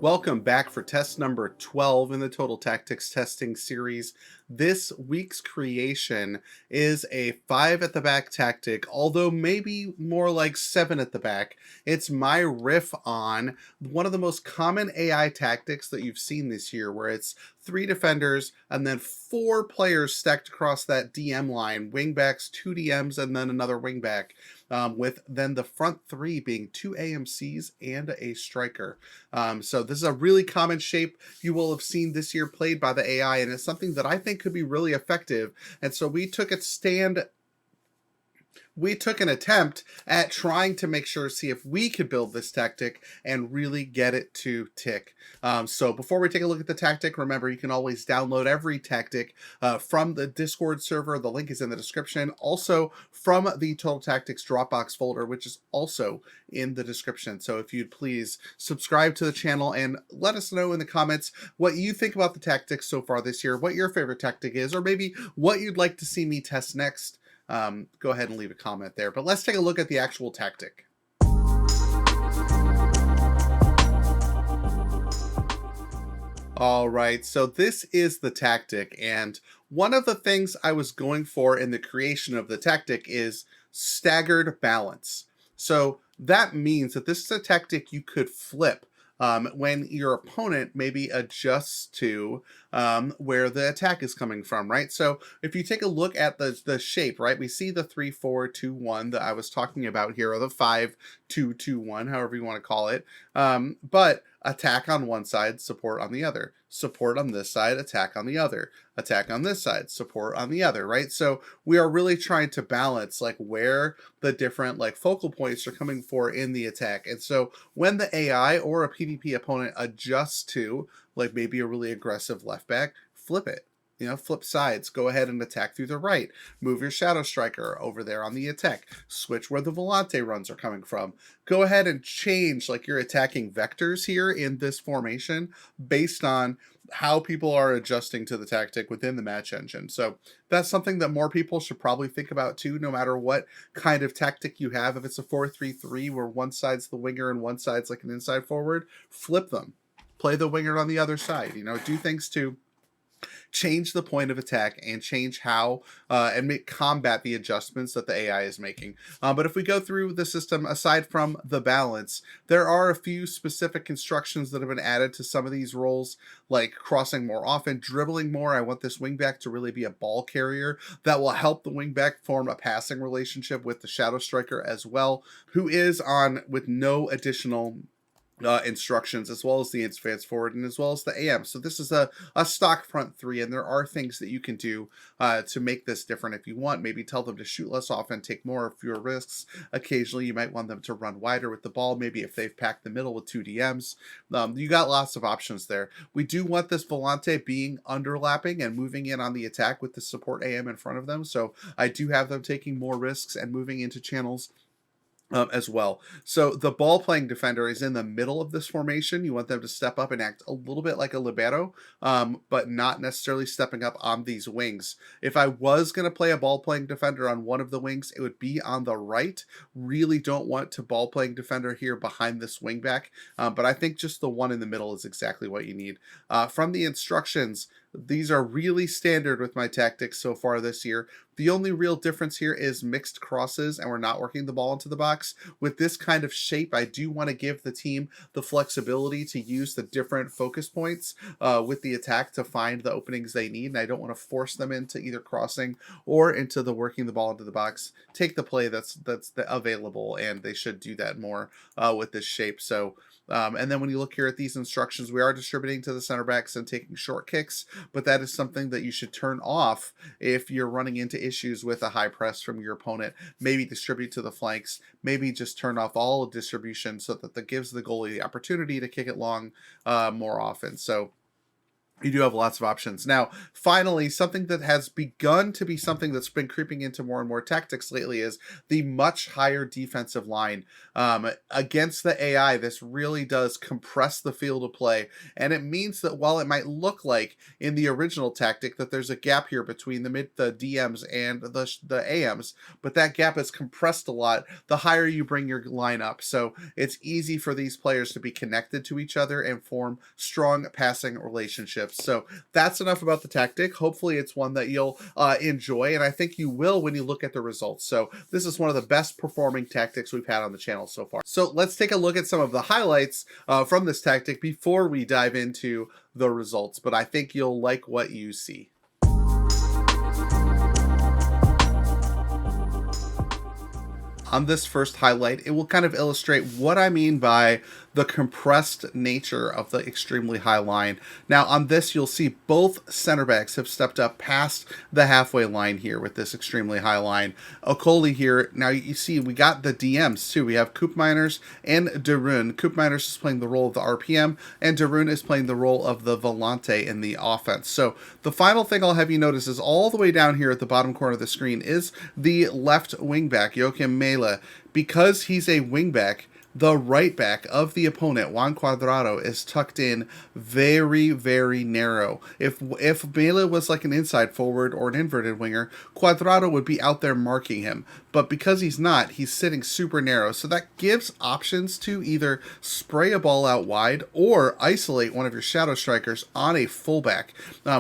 Welcome back for test number 12 in the Total Tactics testing series. This week's creation is a 5 at the back tactic, although maybe more like 7 at the back. It's my riff on one of the most common AI tactics that you've seen this year, where it's 3 defenders and then 4 players stacked across that DM line, wingbacks, 2 DMs, and then another wingback, with then the front 3 being 2 AMCs and a striker. So this is a really common shape you will have seen this year played by the AI, and it's something that I think could be really effective. And so we took an attempt at trying to make sure, see if we could build this tactic and really get it to tick. So before we take a look at the tactic, remember you can always download every tactic from the Discord server. The link is in the description. Also from the Total Tactics Dropbox folder, which is also in the description. So if you'd please subscribe to the channel and let us know in the comments what you think about the tactics so far this year, what your favorite tactic is, or maybe what you'd like to see me test next. Go ahead and leave a comment there. But let's take a look at the actual tactic. All right, so this is the tactic, and one of the things I was going for in the creation of the tactic is staggered balance. So that means that this is a tactic you could flip when your opponent maybe adjusts to where the attack is coming from, right? So if you take a look at the shape, right, we see the 3-4-2-1 that I was talking about here, or the 5-2-2-1, however you want to call it. But attack on one side, support on the other. Support on this side, attack on the other. Attack on this side, support on the other, right? So we are really trying to balance like where the different like focal points are coming for in the attack. And so when the AI or a PvP opponent adjusts to like maybe a really aggressive left back, flip it. Flip sides, go ahead and attack through the right, move your Shadow Striker over there on the attack, switch where the Volante runs are coming from, go ahead and change like your attacking vectors here in this formation based on how people are adjusting to the tactic within the match engine. So that's something that more people should probably think about too, no matter what kind of tactic you have. If it's a 4-3-3 where one side's the winger and one side's like an inside forward, flip them. Play the winger on the other side, do things to change the point of attack and change how and combat the adjustments that the AI is making. But if we go through the system, aside from the balance, there are a few specific instructions that have been added to some of these roles, like crossing more often, dribbling more. I want this wingback to really be a ball carrier that will help the wingback form a passing relationship with the Shadow Striker as well, who is on with no additional instructions, as well as the advance forward and as well as the AM. So this is a stock front 3, and there are things that you can do to make this different if you want. Maybe tell them to shoot less often, take more or fewer risks. Occasionally you might want them to run wider with the ball, maybe if they've packed the middle with 2 DMs. You got lots of options there. We do want this Volante being underlapping and moving in on the attack with the support AM in front of them, so I do have them taking more risks and moving into channels as well. So the ball playing defender is in the middle of this formation. You want them to step up and act a little bit like a libero, but not necessarily stepping up on these wings. If I was going to play a ball playing defender on one of the wings, it would be on the right. Really don't want to ball playing defender here behind this wing back, but I think just the one in the middle is exactly what you need. From the instructions, these are really standard with my tactics so far this year. The only real difference here is mixed crosses, and we're not working the ball into the box. With this kind of shape, I do want to give the team the flexibility to use the different focus points with the attack to find the openings they need, and I don't want to force them into either crossing or into the working the ball into the box. Take the play that's available, and they should do that more with this shape. So and then when you look here at these instructions, we are distributing to the center backs and taking short kicks, but that is something that you should turn off if you're running into issues with a high press from your opponent. Maybe distribute to the flanks, maybe just turn off all distribution so that gives the goalie the opportunity to kick it long more often. So You do have lots of options. Now, finally, something that has begun to be something that's been creeping into more and more tactics lately is the much higher defensive line. Against the AI, this really does compress the field of play. And it means that while it might look like in the original tactic that there's a gap here between the DMs and the AMs, but that gap is compressed a lot the higher you bring your line up. So it's easy for these players to be connected to each other and form strong passing relationships. So that's enough about the tactic. Hopefully it's one that you'll enjoy, and I think you will when you look at the results. So this is one of the best performing tactics we've had on the channel so far. So let's take a look at some of the highlights from this tactic before we dive into the results, but I think you'll like what you see. On this first highlight, it will kind of illustrate what I mean by the compressed nature of the extremely high line. Now on this, you'll see both center backs have stepped up past the halfway line here with this extremely high line. Okoli here, now you see we got the DMs too. We have Koopmeiners and Darun. Koopmeiners is playing the role of the RPM, and Darun is playing the role of the Volante in the offense. So the final thing I'll have you notice is all the way down here at the bottom corner of the screen is the left wing back, Joachim Mele. Because he's a wing back, the right back of the opponent, Juan Cuadrado, is tucked in very, very narrow. If Mele was like an inside forward or an inverted winger, Cuadrado would be out there marking him. But because he's not, he's sitting super narrow. So that gives options to either spray a ball out wide or isolate one of your shadow strikers on a fullback,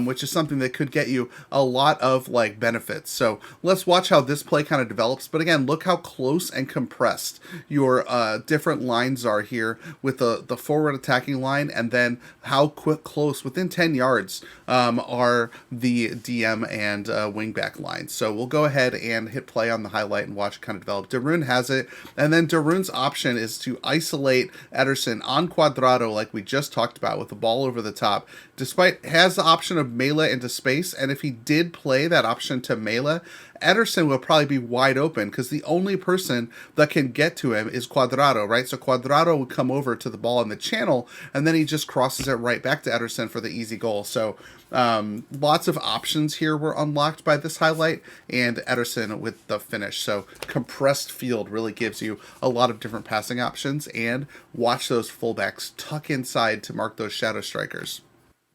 which is something that could get you a lot of like benefits. So let's watch how this play kind of develops. But again, look how close and compressed your different lines are here with the forward attacking line, and then how close within 10 yards are the DM and wingback lines. So we'll go ahead and hit play on the highlight and watch it kind of develop. Darun has it, and then Darun's option is to isolate Ederson on Cuadrado like we just talked about with the ball over the top. Despite has the option of Mele into space, and if he did play that option to Mele, Ederson will probably be wide open because the only person that can get to him is Cuadrado, right? So Cuadrado would come over to the ball in the channel, and then he just crosses it right back to Ederson for the easy goal. So lots of options here were unlocked by this highlight, and Ederson with the finish. So compressed field really gives you a lot of different passing options, and watch those fullbacks tuck inside to mark those shadow strikers.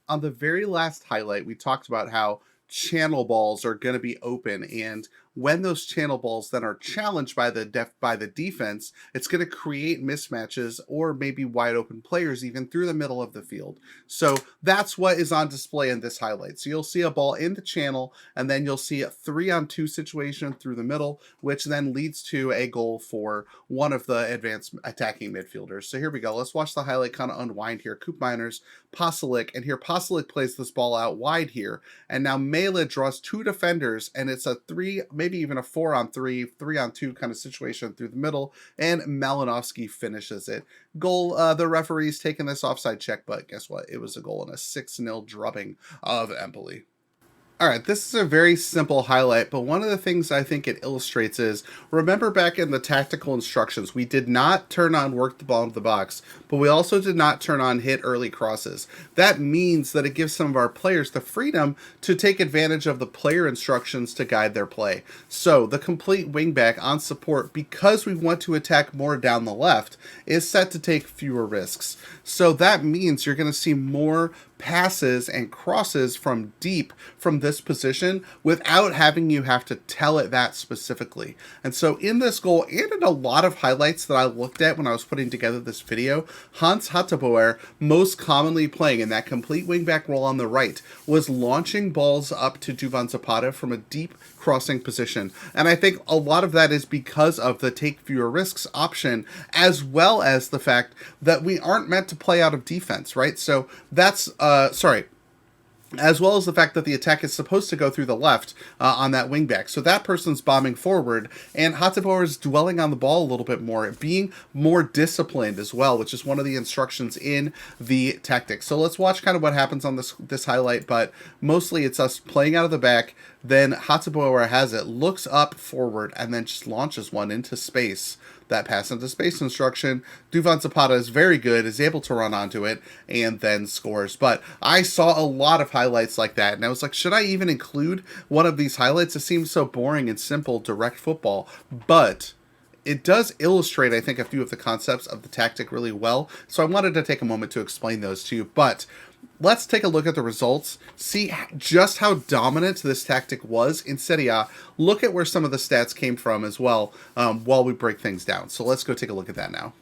On the very last highlight, we talked about how channel balls are going to be open, and when those channel balls then are challenged by the defense, it's going to create mismatches or maybe wide open players even through the middle of the field. So that's what is on display in this highlight. So you'll see a ball in the channel, and then you'll see a 3-on-2 situation through the middle, which then leads to a goal for one of the advanced attacking midfielders. So here we go. Let's watch the highlight kind of unwind here. Koopmeiners, Pasalic, and here Pasalic plays this ball out wide here, and now Mele draws 2 defenders, and it's a 3, maybe even a 4-on-3, 3-on-2 kind of situation through the middle, and Malinovsky finishes it. Goal, the referee's taking this offside check, but guess what? It was a goal and a 6-0 drubbing of Empoli. All right, this is a very simple highlight, but one of the things I think it illustrates is, remember back in the tactical instructions, we did not turn on work the ball into the box, but we also did not turn on hit early crosses. That means that it gives some of our players the freedom to take advantage of the player instructions to guide their play. So the complete wingback on support, because we want to attack more down the left, is set to take fewer risks. So that means you're going to see more passes and crosses from deep from this position without having you have to tell it that specifically. And so in this goal, and in a lot of highlights that I looked at when I was putting together this video, Hans Hatteboer, most commonly playing in that complete wingback role on the right, was launching balls up to Duvan Zapata from a deep crossing position. And I think a lot of that is because of the take fewer risks option, as well as the fact that we aren't meant to play out of defense, right? So that's as well as the fact that the attack is supposed to go through the left on that wingback. So that person's bombing forward, and Hatteboer is dwelling on the ball a little bit more, being more disciplined as well, which is one of the instructions in the tactics. So let's watch kind of what happens on this highlight, but mostly it's us playing out of the back, then Hatteboer has it, looks up forward, and then just launches one into space that pass into space instruction. Duvan Zapata is very good, is able to run onto it, and then scores. But I saw a lot of highlights like that, and I was like, should I even include one of these highlights? It seems so boring and simple, direct football. But it does illustrate, I think, a few of the concepts of the tactic really well. So I wanted to take a moment to explain those to you. But let's take a look at the results, see just how dominant this tactic was in Serie A. Look at where some of the stats came from as well while we break things down. So let's go take a look at that now.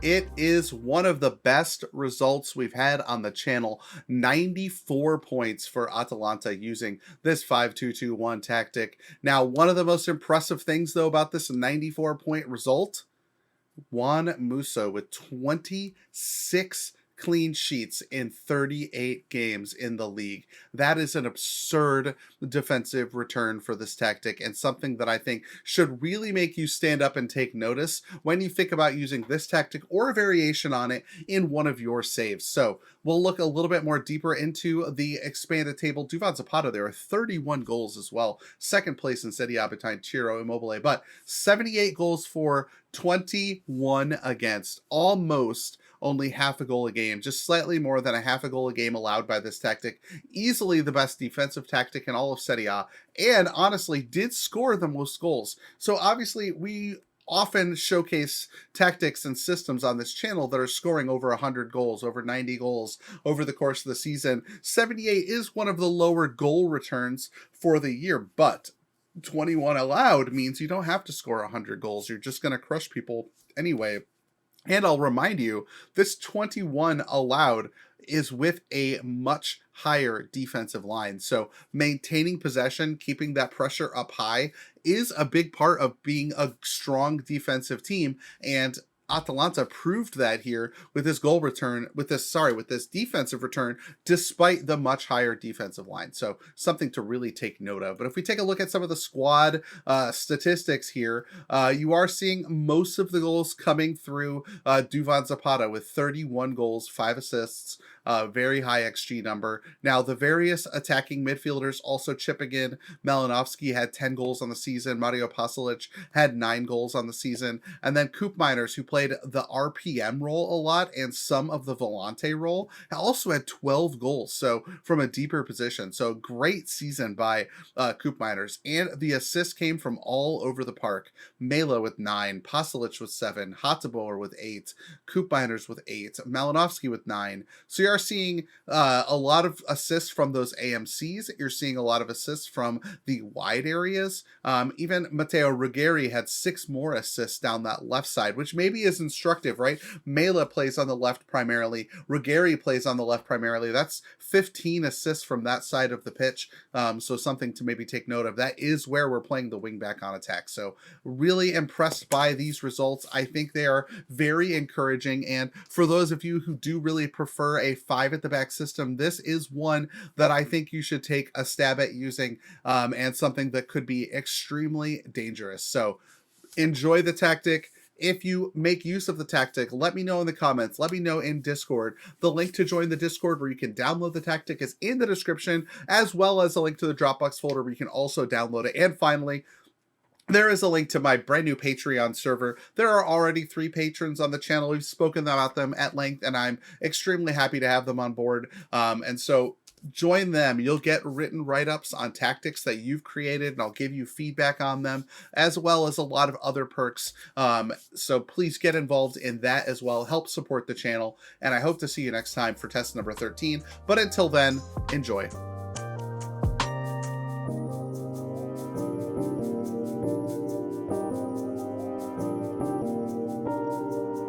It is one of the best results we've had on the channel. 94 points for Atalanta using this 5-2-2-1 tactic. Now, one of the most impressive things, though, about this 94-point result, Juan Musso with 26 clean sheets in 38 games in the league. That is an absurd defensive return for this tactic, and something that I think should really make you stand up and take notice when you think about using this tactic or a variation on it in one of your saves. So we'll look a little bit more deeper into the expanded table. Duvan Zapata, there are 31 goals as well. Second place in Serie A behind Ciro Immobile, but 78 goals for, 21 against, almost only half a goal a game, just slightly more than a half a goal a game allowed by this tactic. Easily the best defensive tactic in all of Serie A, and honestly did score the most goals. So obviously we often showcase tactics and systems on this channel that are scoring over 100 goals, over 90 goals over the course of the season. 78 is one of the lower goal returns for the year, but 21 allowed means you don't have to score 100 goals. You're just going to crush people anyway. And I'll remind you, this 21 allowed is with a much higher defensive line. So maintaining possession, keeping that pressure up high is a big part of being a strong defensive team. And Atalanta proved that here with this goal return, with this defensive return, despite the much higher defensive line. So something to really take note of. But if we take a look at some of the squad statistics here, you are seeing most of the goals coming through Duvan Zapata with 31 goals, 5 assists, very high XG number. Now, the various attacking midfielders also chipping in. Malinovsky had 10 goals on the season. Mario Pasalic had 9 goals on the season. And then Coop Miners, who played the RPM role a lot and some of the Volante role, also had 12 goals. So from a deeper position. So great season by Coop Miners. And the assists came from all over the park. Mela with 9, Pasalic with 7, Hateboer with 8, Coop Miners with 8, Malinovsky with 9. So you're seeing a lot of assists from those AMCs. You're seeing a lot of assists from the wide areas. Even Matteo Ruggeri had 6 more assists down that left side, which maybe is instructive, right? Mela plays on the left primarily. Ruggeri plays on the left primarily. That's 15 assists from that side of the pitch. So something to maybe take note of. That is where we're playing the wing back on attack. So really impressed by these results. I think they are very encouraging. And for those of you who do really prefer a 5 at the back system, this is one that I think you should take a stab at using, and something that could be extremely dangerous. So enjoy the tactic. If you make use of the tactic, let me know in the comments. Let me know in Discord. The link to join the Discord where you can download the tactic is in the description, as well as a link to the Dropbox folder where you can also download it. And finally, there is a link to my brand new Patreon server. There are already 3 patrons on the channel. We've spoken about them at length, and I'm extremely happy to have them on board. And so join them. You'll get written write-ups on tactics that you've created, and I'll give you feedback on them, as well as a lot of other perks. So please get involved in that as well. Help support the channel, and I hope to see you next time for test number 13. But until then, enjoy.